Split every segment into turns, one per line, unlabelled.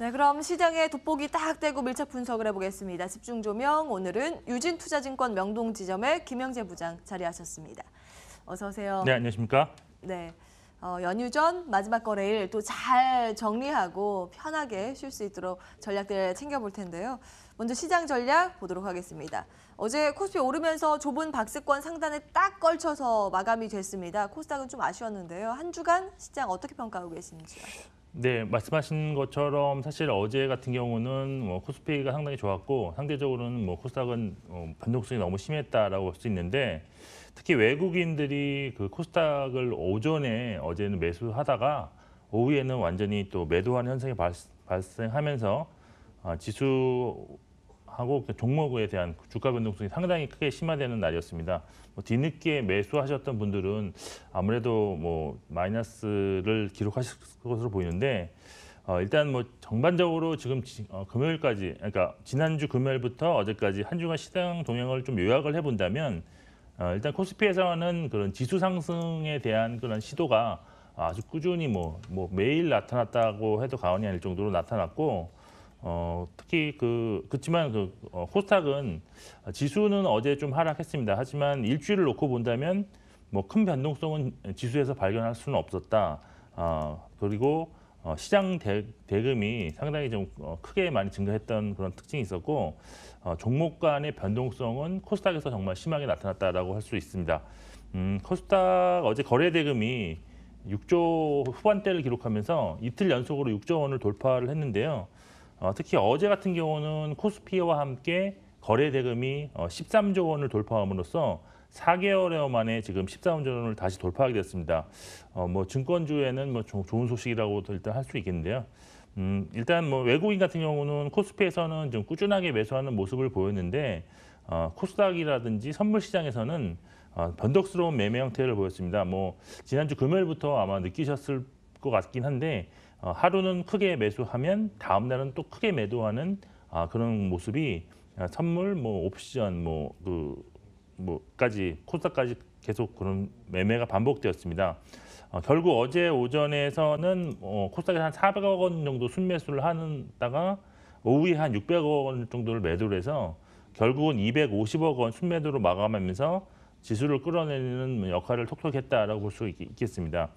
네, 그럼 시장의 돋보기 딱 떼고 밀착 분석을 해보겠습니다. 집중 조명, 오늘은 유진투자증권 명동지점의 김영재 부장 자리하셨습니다. 어서 오세요.
네, 안녕하십니까?
네, 연휴 전 마지막 거래일 또 잘 정리하고 편하게 쉴 수 있도록 전략들 챙겨볼 텐데요. 먼저 시장 전략 보도록 하겠습니다. 어제 코스피 오르면서 좁은 박스권 상단에 딱 걸쳐서 마감이 됐습니다. 코스닥은 좀 아쉬웠는데요. 한 주간 시장 어떻게 평가하고 계신지요?
네, 말씀하신 것처럼 사실 어제 같은 경우는 코스피가 상당히 좋았고 상대적으로는 코스닥은 변동성이 너무 심했다라고 볼 수 있는데 특히 외국인들이 그 코스닥을 오전에 어제는 매수하다가 오후에는 완전히 또 매도하는 현상이 발생하면서 지수하고 그 종목에 대한 주가 변동성이 상당히 크게 심화되는 날이었습니다. 뒤늦게 매수하셨던 분들은 아무래도 마이너스를 기록하실 것으로 보이는데 일단 전반적으로 지금 금요일까지, 그러니까 지난주 금요일부터 어제까지 한 주간 시장 동향을 좀 요약을 해본다면 일단 코스피에서는 그런 지수 상승에 대한 그런 시도가 아주 꾸준히 매일 나타났다고 해도 과언이 아닐 정도로 나타났고 특히 그렇지만 코스닥은 지수는 어제 좀 하락했습니다. 하지만 일주일을 놓고 본다면 큰 변동성은 지수에서 발견할 수는 없었다. 그리고 시장 대금이 상당히 좀 크게 많이 증가했던 그런 특징이 있었고 종목 간의 변동성은 코스닥에서 정말 심하게 나타났다라고 할 수 있습니다. 코스닥 어제 거래 대금이 6조 후반대를 기록하면서 이틀 연속으로 6조 원을 돌파를 했는데요. 특히 어제 같은 경우는 코스피와 함께 거래 대금이 13조 원을 돌파함으로써 4개월여 만에 지금 13조 원을 다시 돌파하게 됐습니다. 증권주에는 좋은 소식이라고 일단 할 수 있겠는데요. 일단 외국인 같은 경우는 코스피에서는 좀 꾸준하게 매수하는 모습을 보였는데 코스닥이라든지 선물 시장에서는 변덕스러운 매매 형태를 보였습니다. 지난주 금요일부터 아마 느끼셨을 것 같긴 한데 하루는 크게 매수하면 다음 날은 또 크게 매도하는 그런 모습이 선물, 옵션, 까지 코스닥까지 계속 그런 매매가 반복되었습니다. 결국 어제 오전에서는 코스닥에 한 400억 원 정도 순매수를 하다가 오후에 한 600억 원 정도를 매도를 해서 결국은 250억 원 순매도로 마감하면서 지수를 끌어내리는 역할을 톡톡히 했다라고 볼 수 있겠습니다.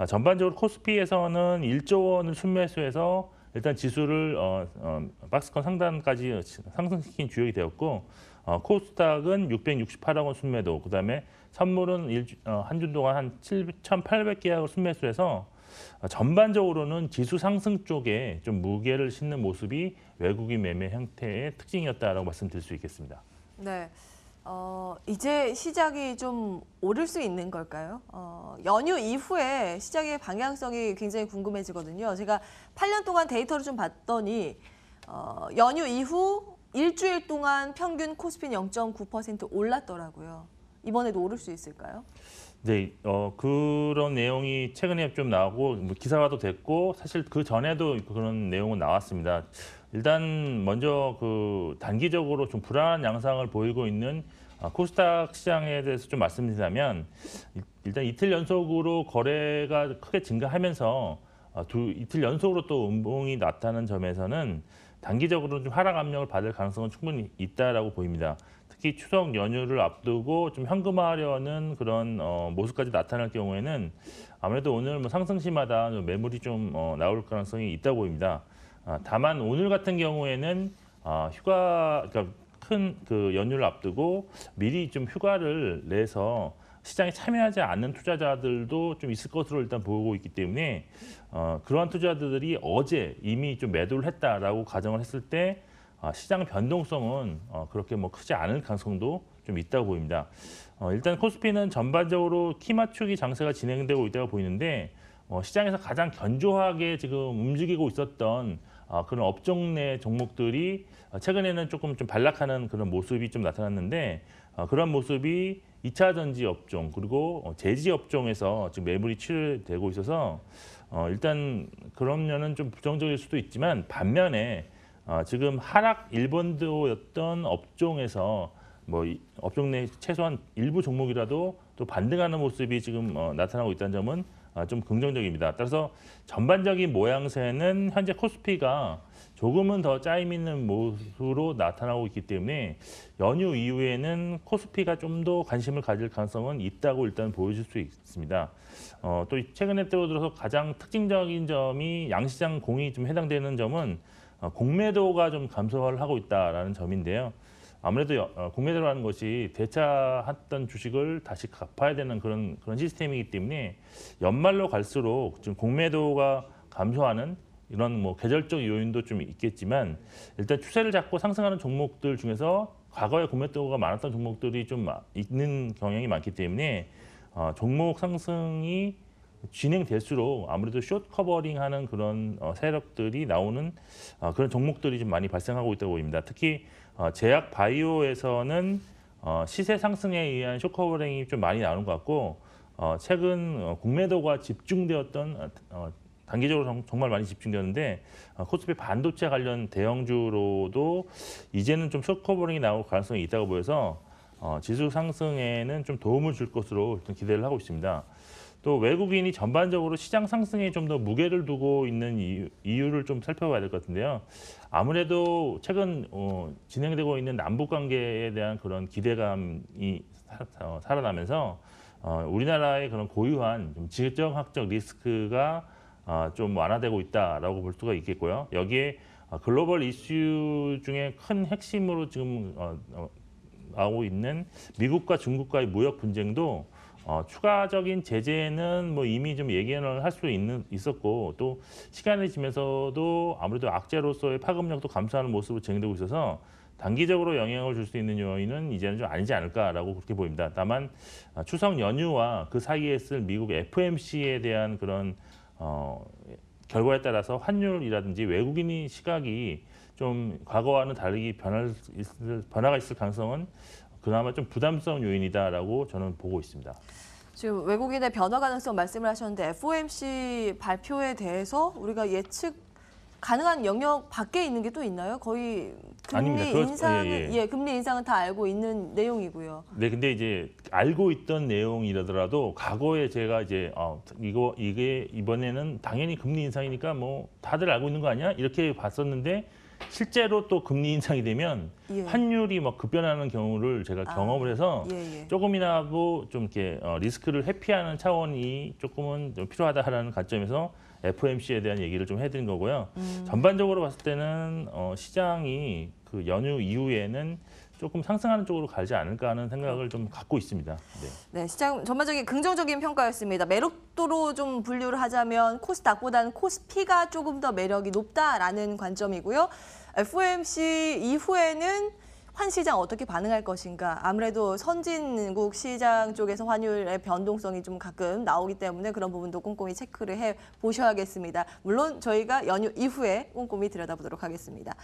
전반적으로 코스피에서는 1조 원을 순매수해서 일단 지수를 박스권 상단까지 상승시킨 주역이 되었고 코스닥은 668억 원 순매도, 그다음에 선물은 한 주 동안 한 7,800계약을 순매수해서 전반적으로는 지수 상승 쪽에 좀 무게를 싣는 모습이 외국인 매매 형태의 특징이었다라고 말씀드릴 수 있겠습니다.
네. 이제 시장이 좀 오를 수 있는 걸까요? 연휴 이후에 시장의 방향성이 굉장히 궁금해지거든요. 제가 8년 동안 데이터를 좀 봤더니 연휴 이후 일주일 동안 평균 코스피는 0.9% 올랐더라고요. 이번에도 오를 수 있을까요?
네, 그런 내용이 최근에 좀 나오고 기사화도 됐고 사실 그 전에도 그런 내용은 나왔습니다. 일단 먼저 단기적으로 좀 불안한 양상을 보이고 있는 코스닥 시장에 대해서 좀 말씀드리자면 일단 이틀 연속으로 거래가 크게 증가하면서 이틀 연속으로 또 음봉이 나타나는 점에서는 단기적으로 좀 하락 압력을 받을 가능성은 충분히 있다라고 보입니다. 특히 추석 연휴를 앞두고 좀 현금화하려는 그런 모습까지 나타날 경우에는 아무래도 오늘 상승시마다 매물이 좀 나올 가능성이 있다고 보입니다. 다만 오늘 같은 경우에는 그러니까 큰 연휴를 앞두고 미리 좀 휴가를 내서 시장에 참여하지 않는 투자자들도 좀 있을 것으로 일단 보고 있기 때문에 그러한 투자자들이 어제 이미 좀 매도를 했다라고 가정을 했을 때 시장 변동성은 그렇게 크지 않을 가능성도 좀 있다고 보입니다. 일단 코스피는 전반적으로 키 맞추기 장세가 진행되고 있다고 보이는데 시장에서 가장 견조하게 지금 움직이고 있었던 그런 업종 내 종목들이 최근에는 조금 좀 반락하는 그런 모습이 좀 나타났는데 그런 모습이 2차 전지 업종 그리고 제지 업종에서 지금 매물이 치료되고 있어서 일단 그런 면은 좀 부정적일 수도 있지만 반면에 지금 하락 일본도였던 업종에서 업종 내 최소한 일부 종목이라도 또 반등하는 모습이 지금 나타나고 있다는 점은 좀 긍정적입니다. 따라서 전반적인 모양새는 현재 코스피가 조금은 더 짜임 있는 모습으로 나타나고 있기 때문에 연휴 이후에는 코스피가 좀 더 관심을 가질 가능성은 있다고 일단 보여줄 수 있습니다. 또 최근에 들어서 가장 특징적인 점이 양시장 공이 좀 해당되는 점은 공매도가 좀 감소를 하고 있다라는 점인데요. 아무래도 공매도라는 것이 대차했던 주식을 다시 갚아야 되는 그런 시스템이기 때문에 연말로 갈수록 지금 공매도가 감소하는 이런 계절적 요인도 좀 있겠지만 일단 추세를 잡고 상승하는 종목들 중에서 과거에 공매도가 많았던 종목들이 좀 있는 경향이 많기 때문에 종목 상승이 진행될수록 아무래도 숏 커버링하는 그런 세력들이 나오는 그런 종목들이 좀 많이 발생하고 있다고 보입니다. 특히 제약 바이오에서는 시세 상승에 의한 숏 커버링이 좀 많이 나오는 것 같고 최근 공매도가 집중되었던 단기적으로 정말 많이 집중되었는데 코스피 반도체 관련 대형주로도 이제는 좀 숏 커버링이 나올 가능성이 있다고 보여서 지수 상승에는 좀 도움을 줄 것으로 일단 기대를 하고 있습니다. 또 외국인이 전반적으로 시장 상승에 좀 더 무게를 두고 있는 이유를 좀 살펴봐야 될 것 같은데요. 아무래도 최근 진행되고 있는 남북 관계에 대한 그런 기대감이 살아나면서 우리나라의 그런 고유한 좀 지정학적 리스크가 좀 완화되고 있다라고 볼 수가 있겠고요. 여기에 글로벌 이슈 중에 큰 핵심으로 지금 나오고 있는 미국과 중국과의 무역 분쟁도 추가적인 제재는 이미 좀 예견을 할 수 있었고 또 시간이 지면서도 아무래도 악재로서의 파급력도 감소하는 모습으로 진행되고 있어서 단기적으로 영향을 줄 수 있는 요인은 이제는 좀 아니지 않을까라고 그렇게 보입니다. 다만 추석 연휴와 그 사이에 있을 미국 FOMC에 대한 그런 결과에 따라서 환율이라든지 외국인의 시각이 좀 과거와는 다르게 변화가 있을 가능성은 그나마 좀 부담스러운 요인이다라고 저는 보고 있습니다.
지금 외국인의 변화 가능성 말씀을 하셨는데 FOMC 발표에 대해서 우리가 예측 가능한 영역 밖에 있는 게 또 있나요? 거의 금리
아닙니다.
인상은 금리 인상은 다 알고 있는 내용이고요.
네, 근데 이제 알고 있던 내용이라더라도 과거에 제가 이제 이게 이번에는 당연히 금리 인상이니까 다들 알고 있는 거 아니야? 이렇게 봤었는데 실제로 또 금리 인상이 되면 환율이 급변하는 경우를 제가 경험을 해서 조금이라도 좀 이렇게 리스크를 회피하는 차원이 조금은 좀 필요하다라는 관점에서 FOMC에 대한 얘기를 좀 해드린 거고요. 전반적으로 봤을 때는 시장이 그 연휴 이후에는 조금 상승하는 쪽으로 가지 않을까 하는 생각을 좀 갖고 있습니다.
네, 시장 전반적인 긍정적인 평가였습니다. 매력도로 좀 분류를 하자면 코스닥보다는 코스피가 조금 더 매력이 높다라는 관점이고요. FOMC 이후에는 환시장 어떻게 반응할 것인가. 아무래도 선진국 시장 쪽에서 환율의 변동성이 좀 가끔 나오기 때문에 그런 부분도 꼼꼼히 체크를 해보셔야겠습니다. 물론 저희가 연휴 이후에 꼼꼼히 들여다보도록 하겠습니다.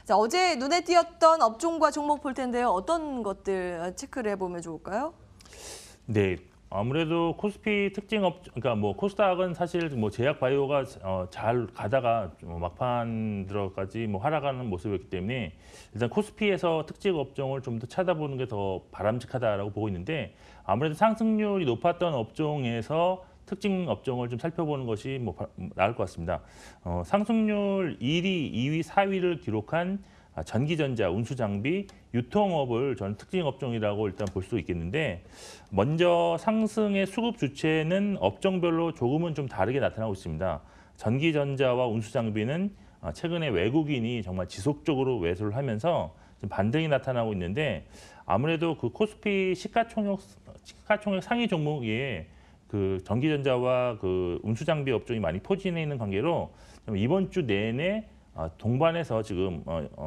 자, 어제 눈에 띄었던 업종과 종목 볼 텐데요. 어떤 것들 체크를 해보면 좋을까요?
네. 아무래도 코스피 특징 그러니까 코스닥은 사실 제약 바이오가 잘 가다가 막판 들어까지 하락하는 모습이었기 때문에 일단 코스피에서 특징 업종을 좀 더 찾아보는 게 더 바람직하다라고 보고 있는데 아무래도 상승률이 높았던 업종에서 특징 업종을 좀 살펴보는 것이 나을 것 같습니다. 상승률 1위, 2위, 4위를 기록한 전기전자, 운수장비, 유통업을 저는 특징 업종이라고 일단 볼 수 있겠는데 먼저 상승의 수급 주체는 업종별로 조금은 좀 다르게 나타나고 있습니다. 전기전자와 운수장비는 최근에 외국인이 정말 지속적으로 매수를 하면서 좀 반등이 나타나고 있는데 아무래도 그 코스피 시가총액 상위 종목에 그 전기전자와 그 운수장비 업종이 많이 포진해 있는 관계로 이번 주 내내 동반해서 지금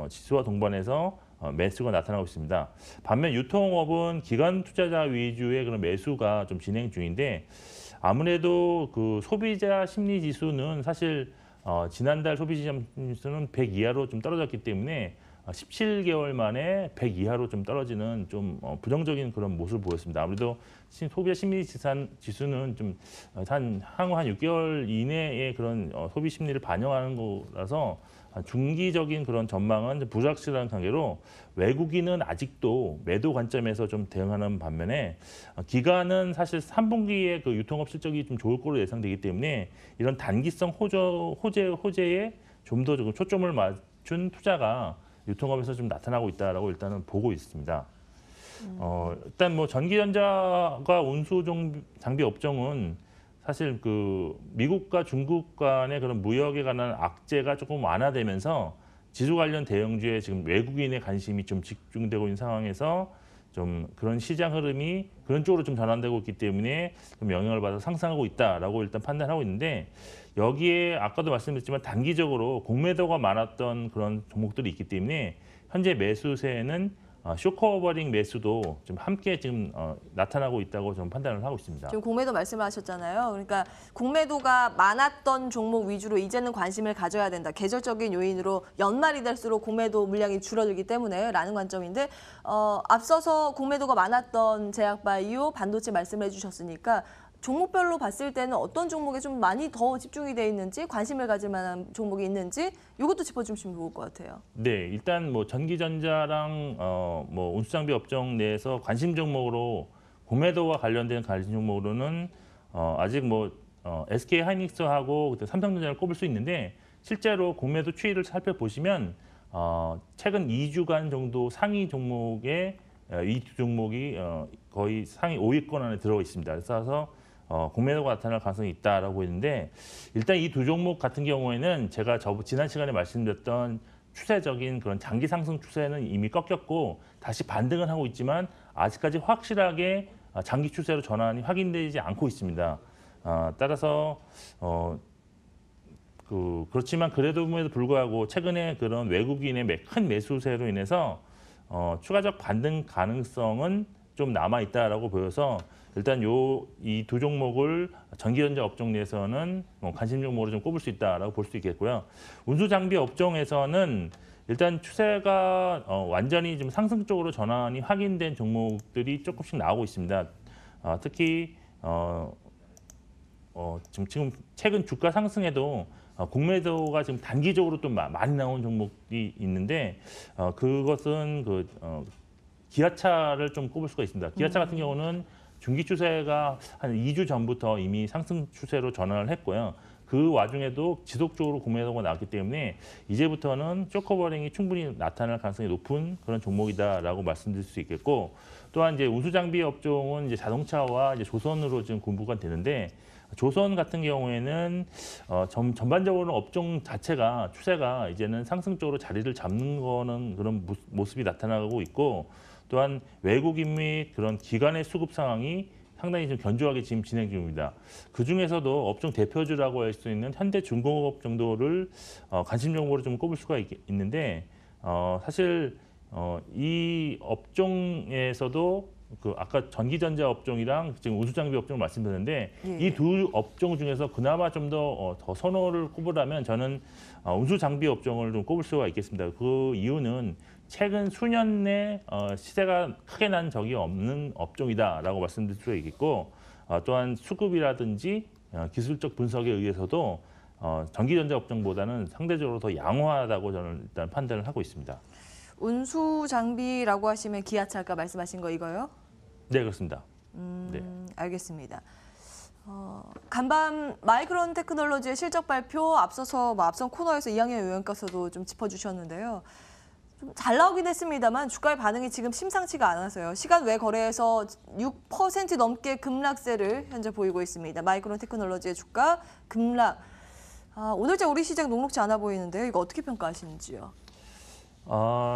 지수와 동반해서 매수가 나타나고 있습니다. 반면 유통업은 기관 투자자 위주의 그런 매수가 좀 진행 중인데 아무래도 그 소비자 심리 지수는 사실 지난달 소비자 심리 지수는 100 이하로 좀 떨어졌기 때문에 17개월 만에 100 이하로 좀 떨어지는 좀 부정적인 그런 모습을 보였습니다. 아무래도 소비자 심리 지수는 좀 향후 한 6개월 이내에 그런 소비 심리를 반영하는 거라서 중기적인 그런 전망은 좀 불확실한 관계로 외국인은 아직도 매도 관점에서 좀 대응하는 반면에 기관은 사실 3분기에 그 유통업 실적이 좀 좋을 거로 예상되기 때문에 이런 단기성 호재에 좀 더 초점을 맞춘 투자가 유통업에서 좀 나타나고 있다라고 일단은 보고 있습니다. 일단 뭐 전기전자가 운수 장비 업종은 사실 그 미국과 중국 간의 그런 무역에 관한 악재가 조금 완화되면서 지수 관련 대형주에 지금 외국인의 관심이 좀 집중되고 있는 상황에서 좀 그런 시장 흐름이 그런 쪽으로 좀 전환되고 있기 때문에 좀 영향을 받아 상승하고 있다라고 일단 판단하고 있는데 여기에 아까도 말씀드렸지만 단기적으로 공매도가 많았던 그런 종목들이 있기 때문에 현재 매수세는 쇼커버링 매수도 좀 함께 지금 나타나고 있다고 좀 판단을 하고 있습니다.
지금 공매도 말씀을 하셨잖아요. 그러니까 공매도가 많았던 종목 위주로 이제는 관심을 가져야 된다. 계절적인 요인으로 연말이 될수록 공매도 물량이 줄어들기 때문에 라는 관점인데 앞서서 공매도가 많았던 제약바이오, 반도체 말씀을 해주셨으니까 종목별로 봤을 때는 어떤 종목에 좀 많이 더 집중이 돼 있는지 관심을 가질 만한 종목이 있는지 이것도 짚어주시면 좋을 것 같아요.
네, 일단 뭐 전기전자랑 뭐 운수장비 업종 내에서 관심 종목으로 공매도와 관련된 관심 종목으로는 아직 뭐 SK 하이닉스하고 삼성전자를 꼽을 수 있는데 실제로 공매도 추이를 살펴보시면 최근 2주간 정도 상위 종목에 이 두 종목이 거의 상위 5위권 안에 들어가 있습니다. 그래서 공매도가 나타날 가능성이 있다라고 했는데 일단 이 두 종목 같은 경우에는 제가 지난 시간에 말씀드렸던 추세적인 그런 장기 상승 추세는 이미 꺾였고 다시 반등을 하고 있지만 아직까지 확실하게 장기 추세로 전환이 확인되지 않고 있습니다. 따라서 그렇지만 그래도 불구하고 최근에 그런 외국인의 큰 매수세로 인해서 추가적 반등 가능성은 좀 남아 있다라고 보여서 일단 이 두 종목을 전기전자 업종 내에서는 관심 종목으로 좀 꼽을 수 있다라고 볼 수 있겠고요. 운수 장비 업종에서는 일단 추세가 완전히 좀 상승 쪽으로 전환이 확인된 종목들이 조금씩 나오고 있습니다. 특히 지금 최근 주가 상승에도 공매도가 지금 단기적으로 좀 많이 나온 종목이 있는데 그것은 기아차를 좀 꼽을 수가 있습니다. 기아차 같은 경우는 중기 추세가 한 2주 전부터 이미 상승 추세로 전환을 했고요. 그 와중에도 지속적으로 공매도가 나왔기 때문에 이제부터는 쇼커버링이 충분히 나타날 가능성이 높은 그런 종목이다라고 말씀드릴 수 있겠고 또한 이제 운수장비 업종은 이제 자동차와 이제 조선으로 지금 분부가 되는데 조선 같은 경우에는 전반적으로 업종 자체가 추세가 이제는 상승 쪽으로 자리를 잡는 거는 그런 모습이 나타나고 있고 또한 외국인 및 그런 기관의 수급 상황이 상당히 좀 견조하게 지금 진행 중입니다. 그 중에서도 업종 대표주라고 할 수 있는 현대중공업 정도를 관심 종목으로 좀 꼽을 수가 있는데 사실 이 업종에서도 아까 전기전자 업종이랑 지금 운수장비 업종을 말씀드렸는데 이 두 업종 중에서 그나마 좀 더 선호를 꼽으라면 저는 운수장비 업종을 좀 꼽을 수가 있겠습니다. 그 이유는 최근 수년 내 시세가 크게 난 적이 없는 업종이다라고 말씀드릴 수 있겠고 또한 수급이라든지 기술적 분석에 의해서도 전기전자 업종보다는 상대적으로 더 양호하다고 저는 일단 판단을 하고 있습니다.
운수 장비라고 하시면 기아차 아까 말씀하신 거 이거요?
네, 그렇습니다.
네. 알겠습니다. 간밤 마이크론 테크놀로지의 실적 발표 앞서서 앞선 코너에서 이항현 의원께서도 좀 짚어주셨는데요. 좀 잘 나오긴 했습니다만 주가의 반응이 지금 심상치가 않아서요. 시간 외 거래에서 6% 넘게 급락세를 현재 보이고 있습니다. 마이크론 테크놀로지의 주가 급락. 오늘자 우리 시장 녹록지 않아 보이는데요. 이거 어떻게 평가하시는지요?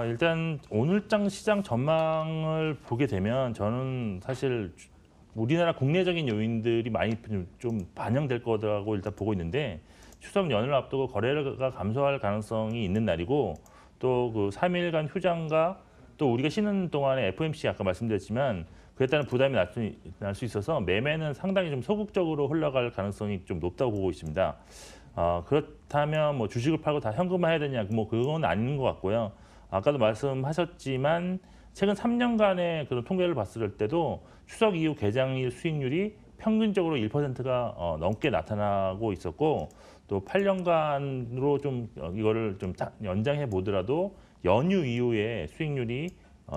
일단 오늘장 시장 전망을 보게 되면 저는 사실 우리나라 국내적인 요인들이 많이 좀 반영될 거라고 일단 보고 있는데 추석 연휴를 앞두고 거래가 감소할 가능성이 있는 날이고 또 그 3일간 휴장과 또 우리가 쉬는 동안에 FOMC 아까 말씀드렸지만 그에 따른 부담이 날 수 있어서 매매는 상당히 좀 소극적으로 흘러갈 가능성이 좀 높다고 보고 있습니다. 그렇다면 뭐 주식을 팔고 다 현금화해야 되냐? 뭐 그건 아닌 것 같고요. 아까도 말씀하셨지만 최근 3년간의 그런 통계를 봤을 때도 추석 이후 개장일 수익률이 평균적으로 1%가 넘게 나타나고 있었고 또 8년간으로 좀 이거를 좀 연장해 보더라도 연휴 이후에 수익률이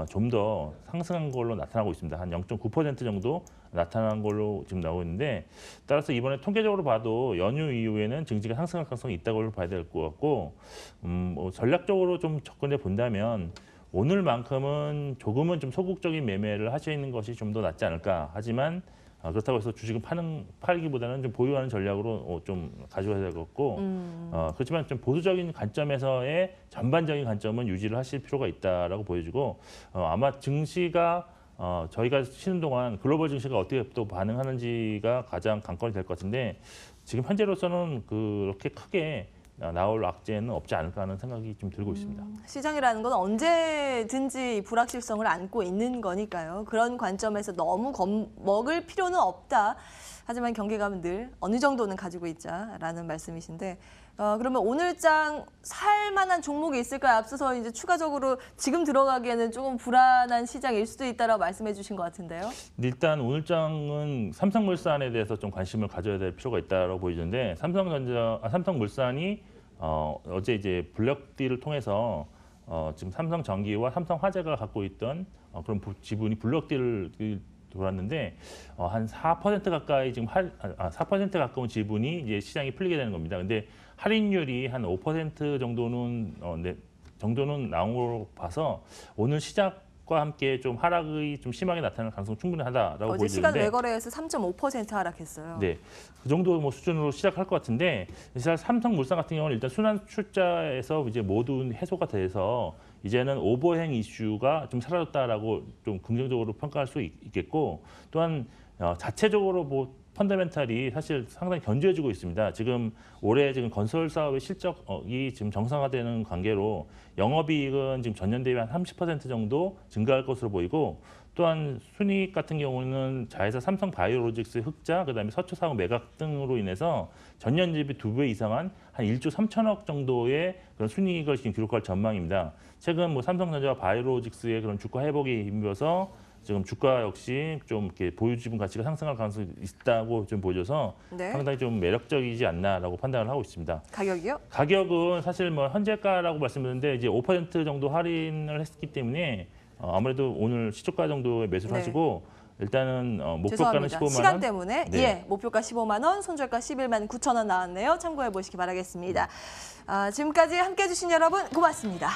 좀 더 상승한 걸로 나타나고 있습니다. 한 0.9% 정도 나타난 걸로 지금 나오고 있는데 따라서 이번에 통계적으로 봐도 연휴 이후에는 증시가 상승할 가능성이 있다고 봐야 될 것 같고 뭐 전략적으로 좀 접근해 본다면 오늘만큼은 조금은 좀 소극적인 매매를 하시는 것이 좀 더 낫지 않을까. 하지만 그렇다고 해서 주식을 팔기보다는 좀 보유하는 전략으로 좀 가져야 될 것 같고 그렇지만 좀 보수적인 관점에서의 전반적인 관점은 유지를 하실 필요가 있다라고 보여지고 아마 증시가 저희가 쉬는 동안 글로벌 증시가 어떻게 또 반응하는지가 가장 관건이 될 것 같은데 지금 현재로서는 그렇게 크게 나올 악재는 없지 않을까 하는 생각이 좀 들고 있습니다.
시장이라는 건 언제든지 불확실성을 안고 있는 거니까요. 그런 관점에서 너무 겁먹을 필요는 없다. 하지만 경계감은 늘 어느 정도는 가지고 있자라는 말씀이신데 그러면 오늘장 살 만한 종목이 있을까요? 앞서서 이제 추가적으로 지금 들어가기에는 조금 불안한 시장일 수도 있다라고 말씀해 주신 것 같은데요.
일단 오늘장은 삼성물산에 대해서 좀 관심을 가져야 될 필요가 있다고 보이는데 삼성물산이 어제 이제 블랙딜을 통해서 지금 삼성전기와 삼성화재가 갖고 있던 그런 지분이 블랙딜을 돌았는데 한 4% 가까이 지금 4% 가까운 지분이 이제 시장이 풀리게 되는 겁니다. 근데 할인율이 한 5% 정도는 나온 걸로 봐서 오늘 시작과 함께 좀 하락이 좀 심하게 나타날 가능성 충분하다라고 보이는데
어제 시간 외거래에서 3.5% 하락했어요.
네, 그 정도 뭐 수준으로 시작할 것 같은데 사실 삼성물산 같은 경우는 일단 순환 출자에서 이제 모두 해소가 돼서 이제는 오버행 이슈가 좀 사라졌다라고 좀 긍정적으로 평가할 수 있겠고 또한 자체적으로 뭐 펀더멘탈이 사실 상당히 견조해지고 있습니다. 지금 올해 지금 건설 사업의 실적이 지금 정상화되는 관계로 영업이익은 지금 전년 대비 한 30% 정도 증가할 것으로 보이고 또한 순이익 같은 경우는 자회사 삼성바이오로직스 흑자, 그다음에 서초사업 매각 등으로 인해서 전년 대비 2배 이상한 한 1조 3천억 정도의 그런 순이익을 지금 기록할 전망입니다. 최근 뭐 삼성전자와 바이오로직스의 그런 주가 회복이 힘입어서 지금 주가 역시 좀 이렇게 보유 지분 가치가 상승할 가능성이 있다고 좀 보여져서
네.
상당히 좀 매력적이지 않나라고 판단을 하고 있습니다.
가격이요?
가격은 사실 뭐 현재가라고 말씀드렸는데 이제 5% 정도 할인을 했기 때문에 아무래도 오늘 시초가 정도에 매수를
네.
하시고 일단은 목표가는
죄송합니다.
15만 원.
시간 때문에
네.
예, 목표가 15만 원, 손절가 11만 9천 원 나왔네요. 참고해 보시기 바라겠습니다. 지금까지 함께해 주신 여러분 고맙습니다.